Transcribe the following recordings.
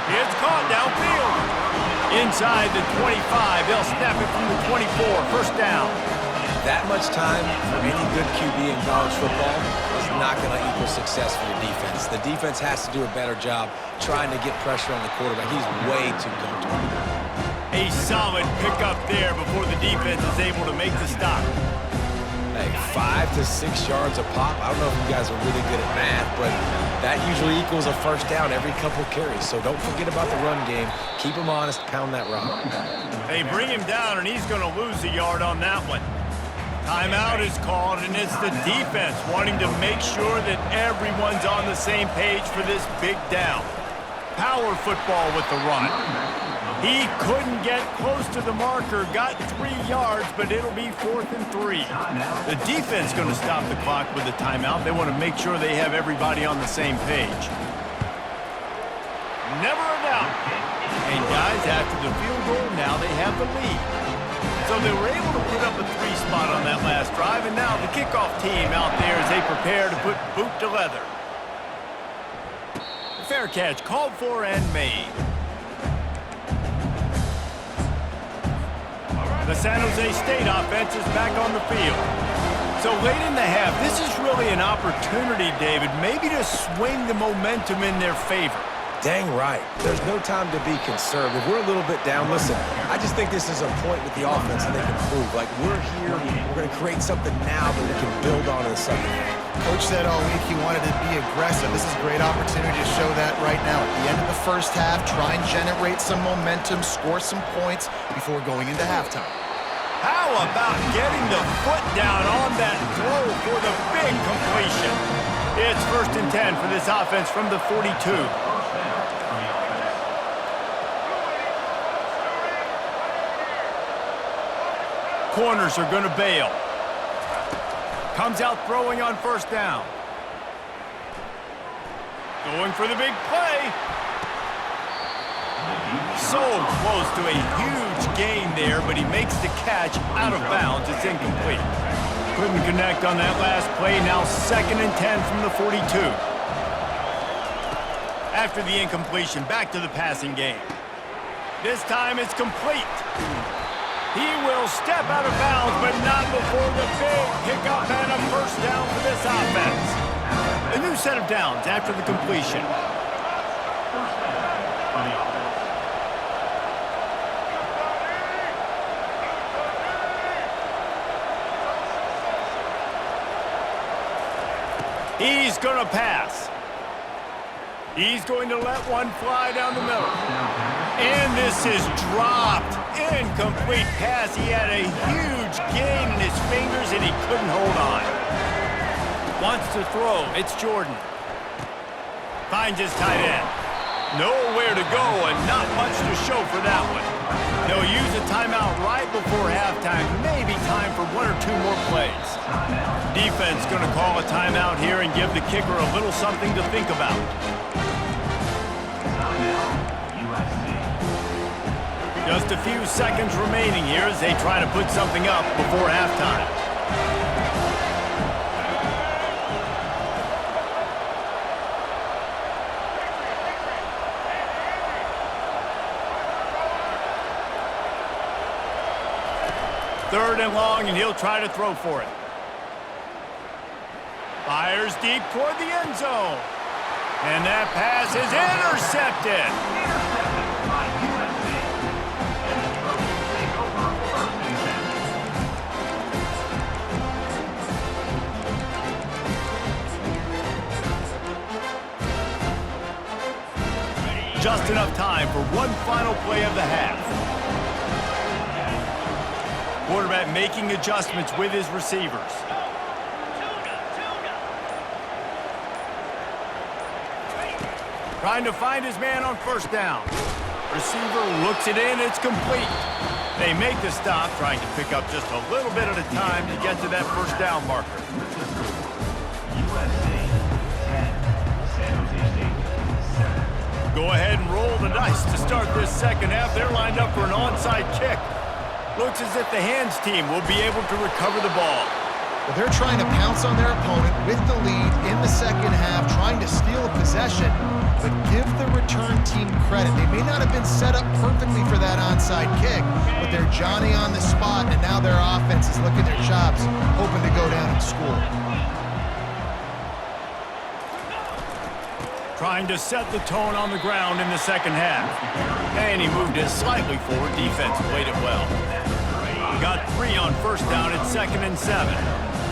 It's caught downfield. Inside the 25, they'll snap it from the 24. First down. That much time for any good QB in college football is not going to equal success for the defense. The defense has to do a better job trying to get pressure on the quarterback. He's way too comfortable. A solid pickup there before the defense is able to make the stop. Hey, 5 to 6 yards a pop. I don't know if you guys are really good at math, but that usually equals a first down every couple carries. So don't forget about the run game. Keep him honest, pound that rock. They bring him down, and he's going to lose a yard on that one. Timeout is called, and it's the defense wanting to make sure that everyone's on the same page for this big down. Power football with the run. He couldn't get close to the marker, got 3 yards, but it'll be 4th and 3. The defense going to stop the clock with a timeout. They want to make sure they have everybody on the same page. Never a doubt. And guys, after the field goal, now they have the lead. So they were able to put up a 3 spot on that last drive, and now the kickoff team out there as they prepare to put boot to leather. Fair catch called for and made. The San Jose State offense is back on the field. So late in the half, this is really an opportunity, David, maybe to swing the momentum in their favor. Dang right. There's no time to be conservative. We're a little bit down. Listen, I just think this is a point with the offense that they can prove. Like, we're here, we're going to create something now that we can build on in the second half. Coach said all week he wanted to be aggressive. This is a great opportunity to show that right now. At the end of the first half, try and generate some momentum, score some points before going into halftime. How about getting the foot down on that throw for the big completion? It's 1st and 10 for this offense from the 42. Corners are going to bail. Comes out throwing on 1st down. Going for the big play. So close to a huge gain there, but he makes the catch out of bounds. It's incomplete. Couldn't connect on that last play. Now 2nd and 10 from the 42. After the incompletion, back to the passing game. This time it's complete. He will step out of bounds, but not before the big pickup and a 1st down for this offense. A new set of downs after the completion. He's going to pass. He's going to let one fly down the middle. And this is dropped. Incomplete pass. He had a huge gain in his fingers, and he couldn't hold on. Wants to throw. It's Jordan. Finds his tight end. Nowhere to go, and not much to show for that one. They'll use a timeout right before halftime. Maybe time for 1 or 2 more plays. Defense going to call a timeout here and give the kicker a little something to think about. Just a few seconds remaining here as they try to put something up before halftime. Third and long, and he'll try to throw for it. Fires deep toward the end zone. And that pass is intercepted. Just enough time for one final play of the half. Quarterback making adjustments with his receivers. Trying to find his man on 1st down. Receiver looks it in, it's complete. They make the stop, trying to pick up just a little bit at a time to get to that 1st down marker. Go ahead and roll the dice to start this second half. They're lined up for an onside kick. Looks as if the hands team will be able to recover the ball. Well, they're trying to pounce on their opponent with the lead in the second half, trying to steal a possession, but give the return team credit. They may not have been set up perfectly for that onside kick, but they're Johnny on the spot, and now their offense is licking their chops, hoping to go down and score. Trying to set the tone on the ground in the second half. And he moved it slightly forward. Defense played it well. Got 3 on first down at 2nd and 7.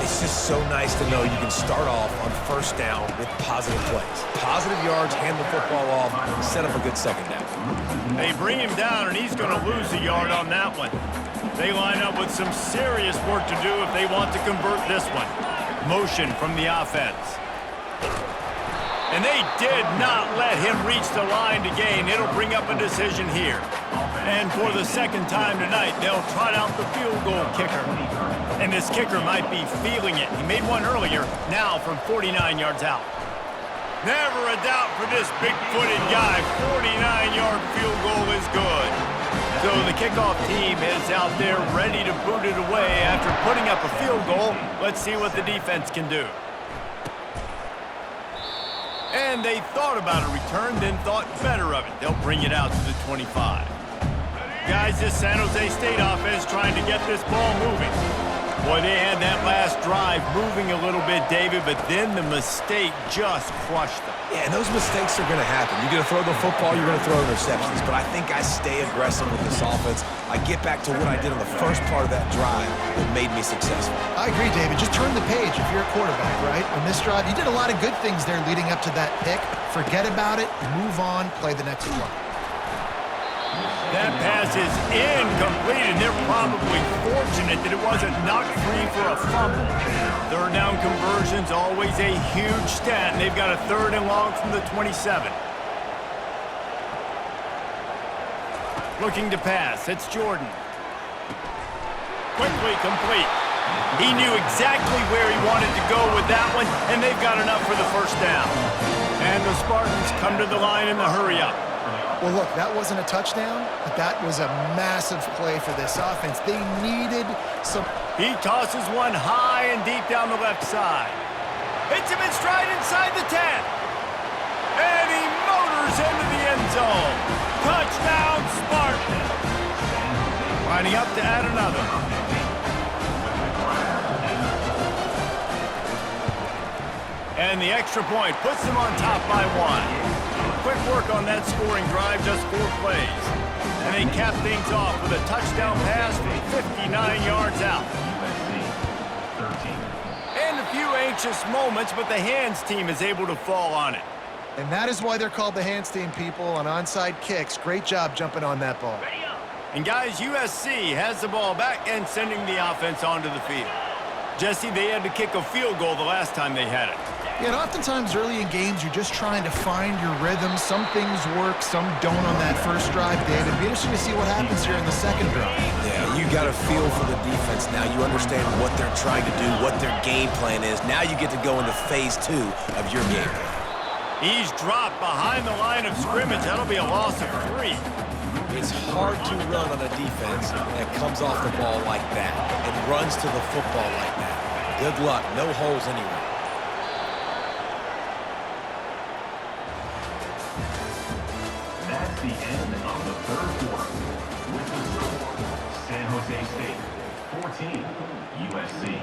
It's just so nice to know you can start off on first down with positive plays. Positive yards, hand the football off, set up a good second down. They bring him down, and he's going to lose a yard on that one. They line up with some serious work to do if they want to convert this one. Motion from the offense. And they did not let him reach the line to gain. It'll bring up a decision here. And for the second time tonight, they'll trot out the field goal kicker. And this kicker might be feeling it. He made one earlier, now from 49 yards out. Never a doubt for this big-footed guy. 49-yard field goal is good. So the kickoff team is out there ready to boot it away after putting up a field goal. Let's see what the defense can do. And they thought about a return, then thought better of it. They'll bring it out to the 25. Guys, this San Jose State offense trying to get this ball moving. Boy, they had that last drive moving a little bit, David, but then the mistake just crushed them. Yeah, and those mistakes are going to happen. You're going to throw the football, you're going to throw interceptions, but I think I stay aggressive with this offense. I get back to what I did on the first part of that drive that made me successful. I agree, David. Just turn the page if you're a quarterback, right? On this drive, you did a lot of good things there leading up to that pick. Forget about it, move on, play the next play. That pass is incomplete, and they're probably fortunate that it wasn't knocked free for a fumble. Third down conversions, always a huge stat, and they've got a 3rd and long from the 27. Looking to pass, it's Jordan. Quickly complete. He knew exactly where he wanted to go with that one, and they've got enough for the first down. And the Spartans come to the line in the hurry-up. Well, look, that wasn't a touchdown, but that was a massive play for this offense. They needed some... He tosses one high and deep down the left side. Hits him in stride inside the 10. And he motors into the end zone. Touchdown, Spartans. Lining up to add another. And the extra point puts them on top by 1. Quick work on that scoring drive, just 4 plays. And they cap things off with a touchdown pass from 59 yards out. And a few anxious moments, but the hands team is able to fall on it. And that is why they're called the hands team, people, on onside kicks. Great job jumping on that ball. And guys, USC has the ball back and sending the offense onto the field. Jesse, they had to kick a field goal the last time they had it. Yeah, and oftentimes early in games, you're just trying to find your rhythm. Some things work, some don't on that first drive, David. It'll be interesting to see what happens here in the second drive. Yeah, you got a feel for the defense now. You understand what they're trying to do, what their game plan is. Now you get to go into phase 2 of your game plan. He's dropped behind the line of scrimmage. That'll be a loss of 3. It's hard to run on a defense that comes off the ball like that and runs to the football like that. Good luck. No holes anywhere. That's the end of the 3rd quarter. With the score, San Jose State 14, USC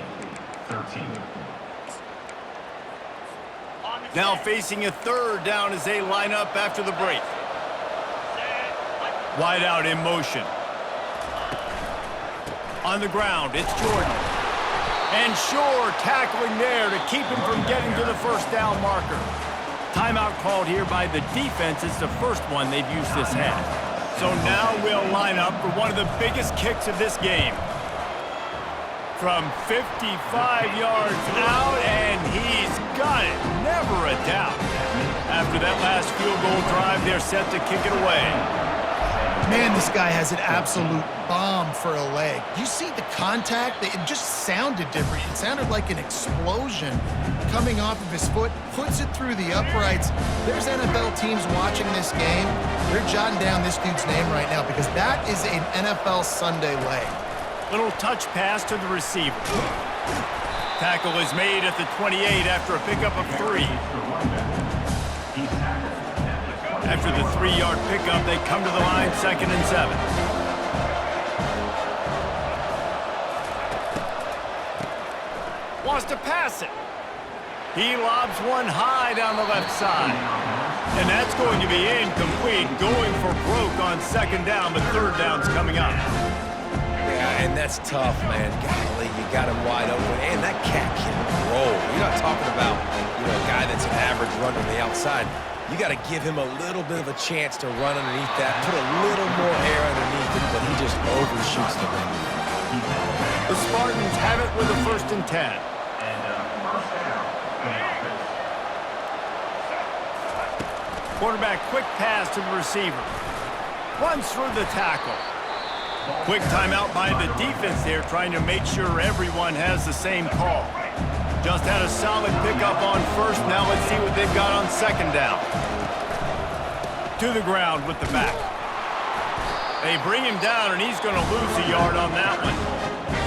13. Now facing a 3rd down as they line up after the break. Wide out in motion. On the ground, it's Jordan. And Shore tackling there to keep him from getting to the first down marker. Timeout called here by the defense. It's the first one they've used this half. So now we'll line up for one of the biggest kicks of this game. From 55 yards out, and he's got it. Never a doubt. After that last field goal drive, they're set to kick it away. Man, this guy has an absolute bomb for a leg. You see the contact? It just sounded different. It sounded like an explosion coming off of his foot, puts it through the uprights. There's NFL teams watching this game. They're jotting down this dude's name right now because that is an NFL Sunday leg. Little touch pass to the receiver. Tackle is made at the 28 after a pickup of 3. After the 3-yard pickup, they come to the line, 2nd and 7. Wants to pass it. He lobs one high down the left side. And that's going to be incomplete, going for broke on 2nd down, but 3rd down's coming up. Yeah, and that's tough, man. Golly, you got him wide open, and that cat can roll. You're not talking about, a guy that's an average runner on the outside. You got to give him a little bit of a chance to run underneath that, put a little more air underneath it, but he just overshoots the rim. The Spartans have it with a 1st and 10. Quarterback quick pass to the receiver. Runs through the tackle. Quick timeout by the defense there, trying to make sure everyone has the same call. Just had a solid pickup on 1st. Now let's see what they've got on 2nd down. To the ground with the back. They bring him down, and he's going to lose a yard on that one.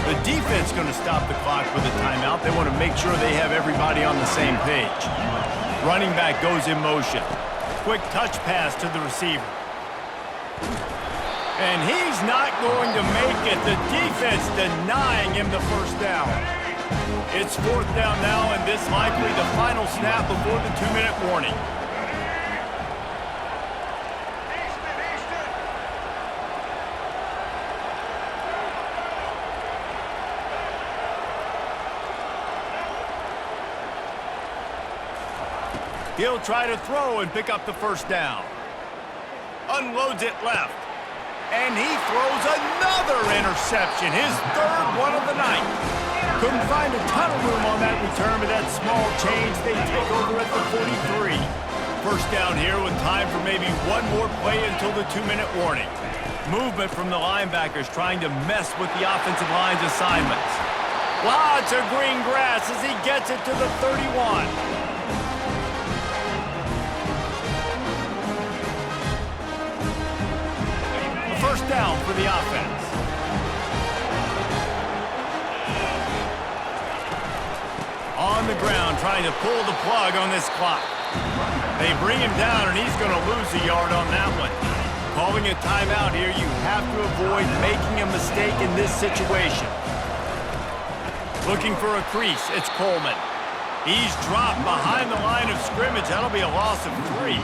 The defense going to stop the clock with a timeout. They want to make sure they have everybody on the same page. Running back goes in motion. Quick touch pass to the receiver. And he's not going to make it. The defense denying him the 1st down. It's 4th down now, and this likely the final snap before the 2-minute warning. He'll try to throw and pick up the 1st down. Unloads it left. And he throws another interception, his 3rd one of the night. Couldn't find a ton of room on that return, but that small change, they take over at the 43. 1st down here with time for maybe one more play until the 2-minute warning. Movement from the linebackers trying to mess with the offensive line's assignments. Lots of green grass as he gets it to the 31. 1st down for the offense. On the ground, trying to pull the plug on this clock. They bring him down, and he's going to lose a yard on that one. Calling a timeout here, you have to avoid making a mistake in this situation. Looking for a crease, it's Coleman. He's dropped behind the line of scrimmage. That'll be a loss of 3.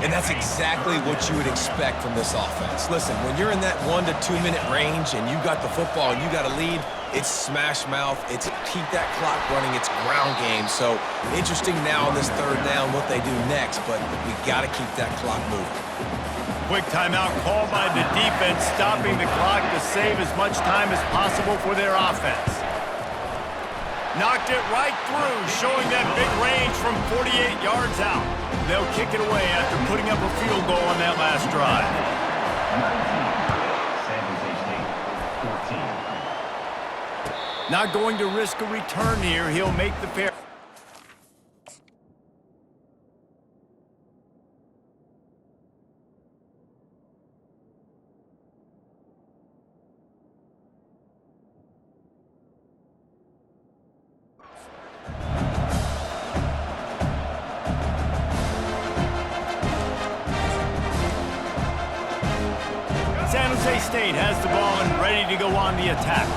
And that's exactly what you would expect from this offense. Listen, when you're in that 1 to 2 minute range and you got the football and you got a lead, it's smash mouth, it's keep that clock running, it's ground game. So interesting now on this 3rd down what they do next, but we got to keep that clock moving. Quick timeout called by the defense, stopping the clock to save as much time as possible for their offense. Knocked it right through, showing that big range from 48 yards out. They'll kick it away after putting up a field goal on that last drive. 19, San Jose State, 14. Not going to risk a return here. He'll make the fair. San Jose State has the ball and ready to go on the attack.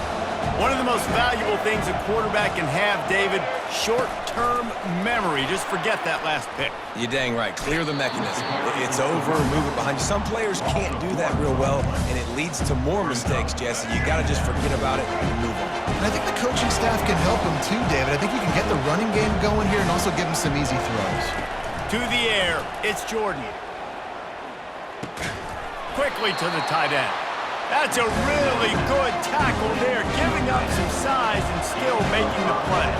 One of the most valuable things a quarterback can have, David, short-term memory. Just forget that last pick. You're dang right. Clear the mechanism. It's over, move it behind you. Some players can't do that real well, and it leads to more mistakes, Jesse. You got to just forget about it and move on. And I think the coaching staff can help him too, David. I think you can get the running game going here and also give him some easy throws. To the air, it's Jordan. Quickly to the tight end. That's a really good tackle there, giving up some size and still making the play.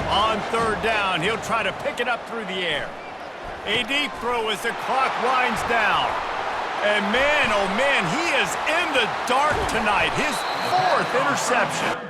On 3rd down, he'll try to pick it up through the air. A deep throw as the clock winds down. And man, oh man, he is in the dark tonight. His 4th interception.